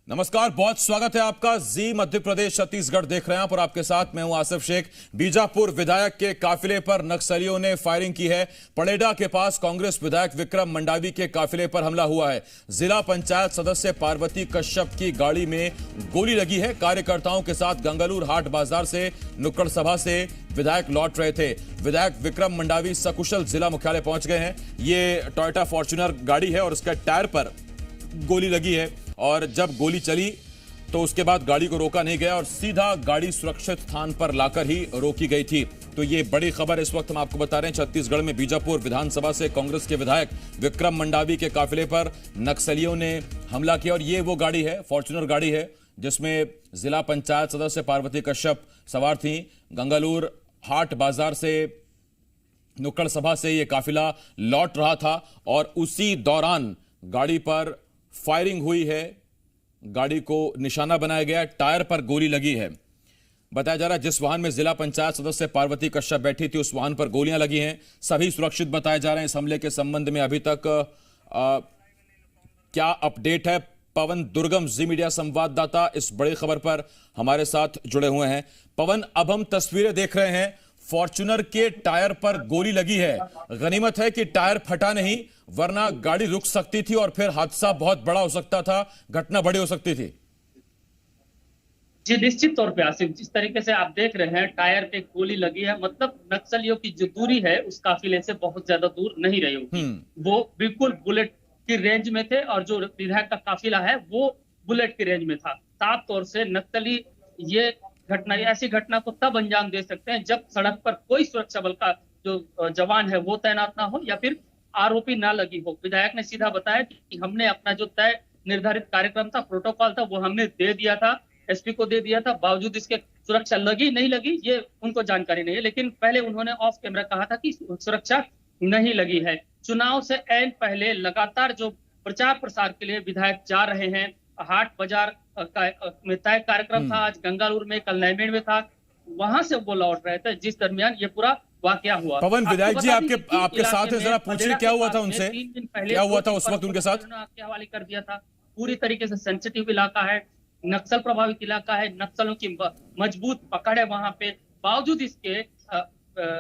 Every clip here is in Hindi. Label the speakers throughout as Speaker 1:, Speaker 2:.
Speaker 1: नमस्कार, बहुत स्वागत है आपका। जी मध्य प्रदेश छत्तीसगढ़ देख रहे हैं आप और आपके साथ मैं हूं आसिफ शेख। बीजापुर विधायक के काफिले पर नक्सलियों ने फायरिंग की है। पड़ेडा के पास कांग्रेस विधायक विक्रम मंडावी के काफिले पर हमला हुआ है। जिला पंचायत सदस्य पार्वती कश्यप की गाड़ी में गोली लगी है। कार्यकर्ताओं के साथ गंगालूर हाट बाजार से नुक्कड़ सभा से विधायक लौट रहे थे। विधायक विक्रम मंडावी सकुशल जिला मुख्यालय पहुंच गए हैं। ये टोयोटा फॉर्च्यूनर गाड़ी है और उसका टायर पर गोली लगी है और जब गोली चली तो उसके बाद गाड़ी को रोका नहीं गया और सीधा गाड़ी सुरक्षित स्थान पर लाकर ही रोकी गई थी। तो ये बड़ी खबर इस वक्त हम आपको बता रहे हैं। छत्तीसगढ़ में बीजापुर विधानसभा से कांग्रेस के विधायक विक्रम मंडावी के काफिले पर नक्सलियों ने हमला किया और ये वो गाड़ी है, फॉर्च्यूनर गाड़ी है, जिसमें जिला पंचायत सदस्य पार्वती कश्यप सवार थी। गंगालूर हाट बाजार से नुक्कड़ सभा से यह काफिला लौट रहा था और उसी दौरान गाड़ी पर फायरिंग हुई है। गाड़ी को निशाना बनाया गया, टायर पर गोली लगी है। बताया जा रहा है जिस वाहन में जिला पंचायत सदस्य पार्वती कश्यप बैठी थी उस वाहन पर गोलियां लगी हैं। सभी सुरक्षित बताए जा रहे हैं। इस हमले के संबंध में अभी तक क्या अपडेट है? पवन दुर्गम, जी मीडिया संवाददाता, इस बड़ी खबर पर हमारे साथ जुड़े हुए हैं। पवन, अब हम तस्वीरें देख रहे हैं, फॉर्च्यूनर के टायर पर गोली लगी है। गनीमत है कि टायर फटा नहीं, वरना गाड़ी रुक सकती थी और फिर हादसा बहुत बड़ा हो सकता था, घटना बड़ी हो सकती थी।
Speaker 2: जी निश्चित तौर पे आसिफ, जिस तरीके से आप देख रहे हैं टायर पे गोली लगी है, मतलब नक्सलियों की जो दूरी है उस काफिले से बहुत ज्यादा दूर नहीं रही होगी। वो बिल्कुल बुलेट की रेंज में थे और जो विधायक का काफिला है वो बुलेट की रेंज में था। साफ तौर से नक्सली ये घटना, ऐसी घटना को तब अंजाम दे सकते हैं जब सड़क पर कोई सुरक्षा बल का जो जवान है वो तैनात ना हो या फिर आरोपी ना लगी हो। विधायक ने सीधा बताया कि हमने अपना जो तय निर्धारित कार्यक्रम था, प्रोटोकॉल था, वो हमने दे दिया था, एसपी को दे दिया था। बावजूद इसके सुरक्षा लगी नहीं लगी ये उनको जानकारी नहीं है, लेकिन पहले उन्होंने ऑफ कैमरा कहा था कि सुरक्षा नहीं लगी है। चुनाव से ऐन पहले लगातार जो प्रचार प्रसार के लिए विधायक जा रहे हैं, हाट बाजार में तय कार्यक्रम था, आज गंगालूर में, कल नैमेड़ में था, वहां से वो लौट रहे थे जिस दरमियान ये पूरा वाकया हुआ।
Speaker 1: पवन, विधायक जी आपके साथ है, जरा पूछिए क्या हुआ था उनसे, क्या हुआ था उस वक्त उनके साथ?
Speaker 2: आपके हवाले कर दिया था। पूरी तरीके से सेंसिटिव इलाका है, नक्सल प्रभावित इलाका है, नक्सलों की मजबूत पकड़ है वहां पे। बावजूद इसके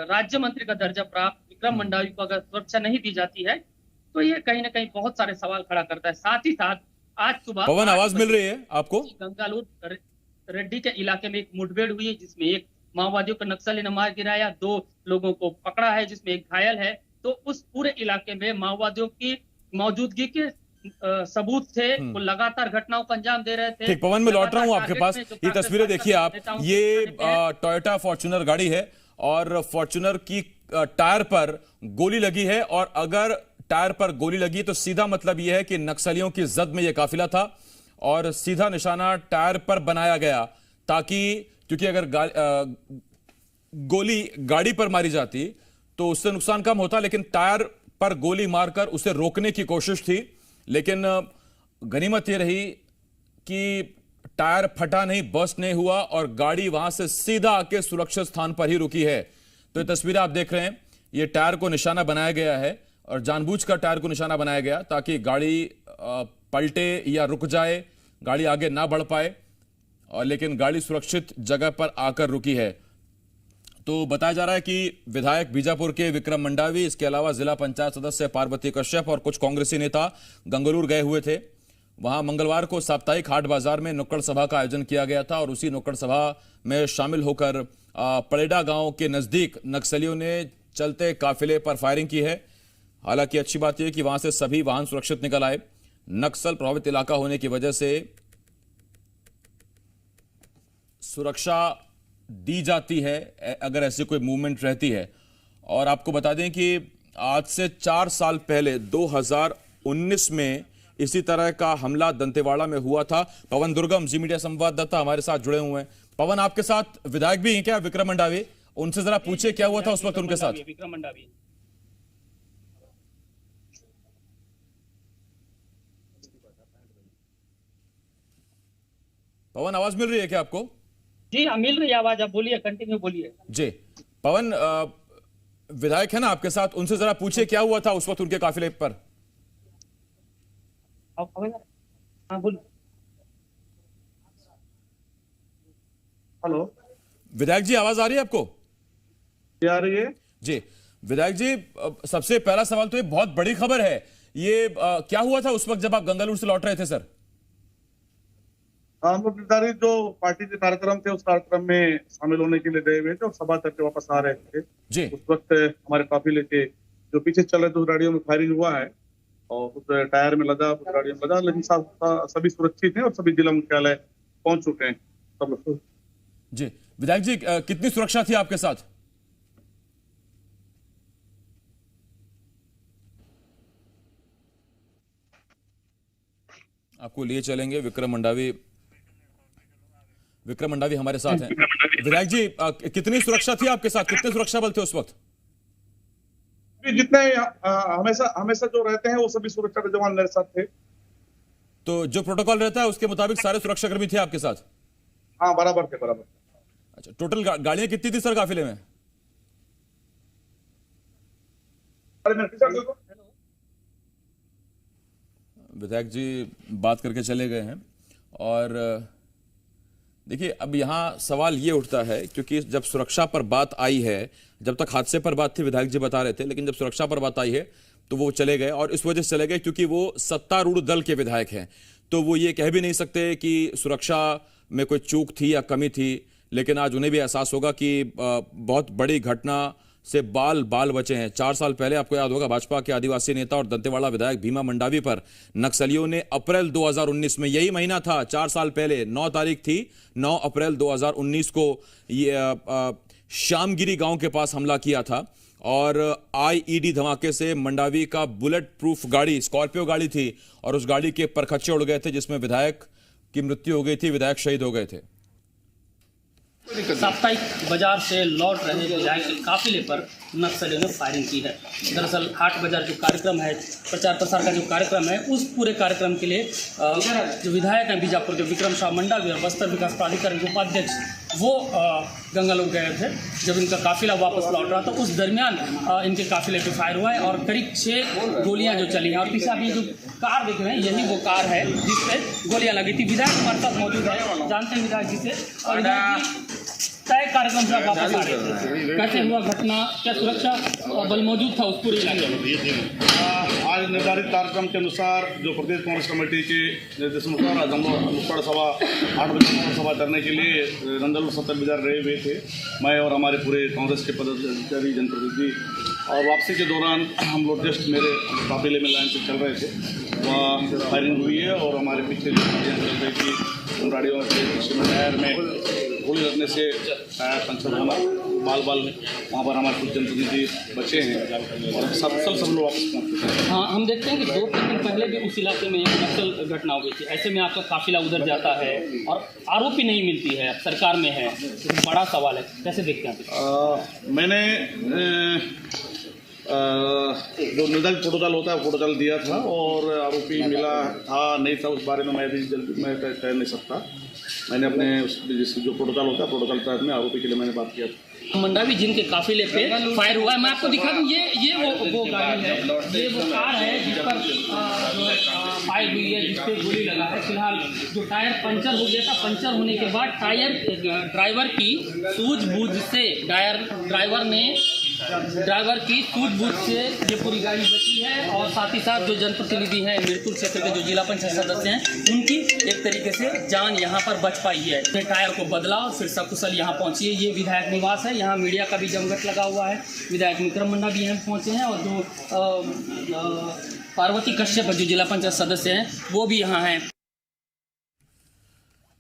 Speaker 2: राज्य मंत्री का दर्जा प्राप्त विक्रम मंडावी को अगर सुरक्षा नहीं दी जाती है तो ये कहीं ना कहीं बहुत सारे सवाल खड़ा करता है। साथ ही साथ आज सुबह
Speaker 1: पवन, आवाज मिल रही है आपको?
Speaker 2: गंगालूर रेड्डी के इलाके में एक मुठभेड़ हुई है जिसमें एक माओवादियों को नक्सली ने मार गिराया, 2 लोगों को पकड़ा है जिसमें एक घायल है। तो उस पूरे इलाके में माओवादियों की मौजूदगी के सबूत थे, वो लगातार घटनाओं को अंजाम दे रहे थे।
Speaker 1: ठीक, पवन मैं लौट रहा हूं आपके पास। ये तस्वीरें देखिए आप, ये टोयोटा फॉर्च्यूनर गाड़ी है और फॉर्च्यूनर की टायर पर गोली लगी है और अगर टायर पर गोली लगी तो सीधा मतलब यह है कि नक्सलियों की जद में यह काफिला था और सीधा निशाना टायर पर बनाया गया, ताकि क्योंकि अगर गोली गाड़ी पर मारी जाती तो उससे नुकसान कम होता, लेकिन टायर पर गोली मारकर उसे रोकने की कोशिश थी। लेकिन गनीमत यह रही कि टायर फटा नहीं, बस्ट नहीं हुआ और गाड़ी वहां से सीधा आके सुरक्षित स्थान पर ही रुकी है। तो ये तस्वीरें आप देख रहे हैं, ये टायर को निशाना बनाया गया है और जानबूझकर टायर को निशाना बनाया गया ताकि गाड़ी पलटे या रुक जाए, गाड़ी आगे ना बढ़ पाए, और लेकिन गाड़ी सुरक्षित जगह पर आकर रुकी है। तो बताया जा रहा है कि विधायक बीजापुर के विक्रम मंडावी, इसके अलावा जिला पंचायत सदस्य पार्वती कश्यप और कुछ कांग्रेसी नेता गंगालूर गए हुए थे। वहां मंगलवार को साप्ताहिक हाट बाजार में नुक्कड़ सभा का आयोजन किया गया था और उसी नुक्कड़ सभा में शामिल होकर पड़ेडा गांव के नजदीक नक्सलियों ने चलते काफिले पर फायरिंग की है। हालांकि अच्छी बात यह कि वहां से सभी वाहन सुरक्षित निकल आए। नक्सल प्रभावित इलाका होने की वजह से सुरक्षा दी जाती है अगर ऐसी कोई मूवमेंट रहती है। और आपको बता दें कि आज से 4 साल पहले 2019 में इसी तरह का हमला दंतेवाड़ा में हुआ था। पवन दुर्गम, जी मीडिया संवाददाता, हमारे साथ जुड़े हुए हैं। पवन, आपके साथ विधायक भी हैं क्या, विक्रम मंडावी? उनसे जरा पूछिए क्या हुआ था उस वक्त उनके साथ।
Speaker 2: विक्रम मंडावी,
Speaker 1: पवन, आवाज मिल रही है क्या आपको?
Speaker 2: जी हाँ मिल रही है आवाज, आप बोलिए, कंटिन्यू बोलिए।
Speaker 1: जी पवन, विधायक है ना आपके साथ, उनसे जरा पूछिए क्या हुआ था उस वक्त उनके काफिले पर।
Speaker 2: हाँ बोलिए।
Speaker 3: हेलो,
Speaker 1: विधायक जी, आवाज आ रही है आपको?
Speaker 3: क्या आ रही है?
Speaker 1: जी विधायक जी, सबसे पहला सवाल तो ये बहुत बड़ी खबर है, ये क्या हुआ था उस वक्त जब आप गंगालूर से लौट रहे थे सर?
Speaker 3: हम लोग निर्धारित जो पार्टी के कार्यक्रम थे उस कार्यक्रम में शामिल होने के लिए गए हुए थे और सभा करके वापस आ रहे थे।
Speaker 1: जी।
Speaker 3: उस वक्त हमारे काफिले के जो पीछे चल रहे थे उस गाड़ियों में फायरिंग हुआ है और उस टायर में लगा, उस गाड़ियों में लगा, लेकिन सभी सुरक्षित हैं और सभी जिला मुख्यालय पहुंच चुके हैं सब लोग।
Speaker 1: जी विधायक जी, कितनी सुरक्षा थी आपके साथ? आपको लिए चलेंगे, विक्रम मंडावी हमारे साथ हैं। विधायक जी, कितनी सुरक्षा थी आपके साथ, कितने सुरक्षा बल थे उस वक्त?
Speaker 3: जितने हमेशा जो रहते हैं वो सभी सुरक्षा के जवान मेरे साथ थे।
Speaker 1: तो जो प्रोटोकॉल रहता है उसके मुताबिक सारे सुरक्षाकर्मी थे आपके साथ?
Speaker 3: हाँ, बराबर थे, बराबर।
Speaker 1: अच्छा, टोटल गाड़ियां कितनी थी सर काफिले में? विधायक जी बात करके चले गए हैं। और देखिए, अब यहां सवाल ये उठता है, क्योंकि जब सुरक्षा पर बात आई है, जब तक हादसे पर बात थी विधायक जी बता रहे थे, लेकिन जब सुरक्षा पर बात आई है तो वो चले गए, और इस वजह से चले गए क्योंकि वो सत्तारूढ़ दल के विधायक हैं। तो वो ये कह भी नहीं सकते कि सुरक्षा में कोई चूक थी या कमी थी, लेकिन आज उन्हें भी एहसास होगा कि बहुत बड़ी घटना से बाल बचे हैं। 4 साल पहले आपको याद होगा, भाजपा के आदिवासी नेता और दंतेवाड़ा विधायक भीमा मंडावी पर नक्सलियों ने अप्रैल 2019 में, यही महीना था 4 साल पहले, 9 तारीख थी, 9 अप्रैल 2019 को ये श्यामगिरी गांव के पास हमला किया था। और आईईडी धमाके से मंडावी का बुलेट प्रूफ गाड़ी, स्कॉर्पियो गाड़ी थी, और उस गाड़ी के परखच्चे उड़ गए थे, जिसमें विधायक की मृत्यु हो गई थी, विधायक शहीद हो गए थे।
Speaker 2: साप्ताहिक बाजार से लौट रहे विधायक के काफिले पर नक्सलियों ने फायरिंग की है। दरअसल हाट बाजार जो कार्यक्रम है, प्रचार प्रसार का जो कार्यक्रम है, उस पूरे कार्यक्रम के लिए जो विधायक हैं बीजापुर के विक्रम शाह मंडावी और बस्तर विकास प्राधिकरण के उपाध्यक्ष, वो गंगालूर गए थे। जब इनका काफिला वापस लौट रहा था, उस दरमियान इनके काफिले पे फायर हुआ है और करीब 6 गोलियां जो चली हैं। और पीछे अभी जो कार देख रहे हैं, यही वो कार है जिससे गोलियां लगी थी। विधायक हमारे साथ मौजूद है, जानते हैं विधायक जी से। और तय कार्यक्रम से वापस आ रहे थे, कैसे हुआ घटना, क्या सुरक्षा बल मौजूद था उस पूरे इलाके में?
Speaker 3: आज निर्धारित कार्यक्रम के अनुसार जो प्रदेश कांग्रेस कमेटी के निर्देशानुसार आज हम लोग मुक्ताड़ सभा 8 बजे सभा करने के लिए गंगालूर सत्तर बाजार रहे हुए थे, मैं और हमारे पूरे कांग्रेस के पदाधिकारी, जनप्रतिनिधि। और वापसी के दौरान हम लोग जस्ट मेरे काफिले में लाइन से चल रहे थे, वहाँ फायरिंग हुई है और हमारे पीछे जो गाड़ियाँ चल रही थी, उन गाड़ियों के टायर में गोली लगने से टायर पंचर होना, बाल वहाँ पर हमारे कुछ जनप्रतिनिधि बचे हैं और सब लोग वापस पहुँच चुके हैं।
Speaker 2: हाँ, हम देखते हैं कि 2-3 दिन पहले भी उस इलाके में एक नक्सल घटना हुई थी। ऐसे में आपका काफिला उधर जाता है और आरोपी नहीं मिलती है, अब सरकार में है, तो बड़ा सवाल है, कैसे देखते हैं?
Speaker 3: मैंने जो निर्धारित प्रोटोकॉल होता है प्रोटोकॉल दिया था और आरोपी मिला था नहीं था उस बारे में मैं भी जल्दी मैं कह नहीं सकता। मैंने अपने जो प्रोटोकॉल होता है प्रोटोकॉल तहत में आरोपी के लिए मैंने बात किया था।
Speaker 2: मंडावी जिनके काफिले पे फायर हुआ है, मैं आपको दिखा दूं, ये वो गाड़ी है, ये वो कार है जिस पर फायर हुई है, जिस पे गोली लगा है। फिलहाल जो टायर पंचर हो गया था, पंचर होने के बाद ड्राइवर की सूझबूझ से ड्राइवर की सूझबूझ से ये पूरी गाड़ी बची है। और साथ ही साथ जो जनप्रतिनिधि हैं मिर्तुल क्षेत्र के, जो जिला पंचायत सदस्य हैं, उनकी एक तरीके से जान यहाँ पर बच पाई है। टायर को बदला और फिर सकुशल यहाँ पहुँची है। ये विधायक निवास है, यहाँ मीडिया का भी जमघट लगा हुआ है। विधायक विक्रम मंडावी यहाँ पहुँचे हैं और जो पार्वती कश्यप जो जिला पंचायत सदस्य हैं वो भी यहाँ हैं।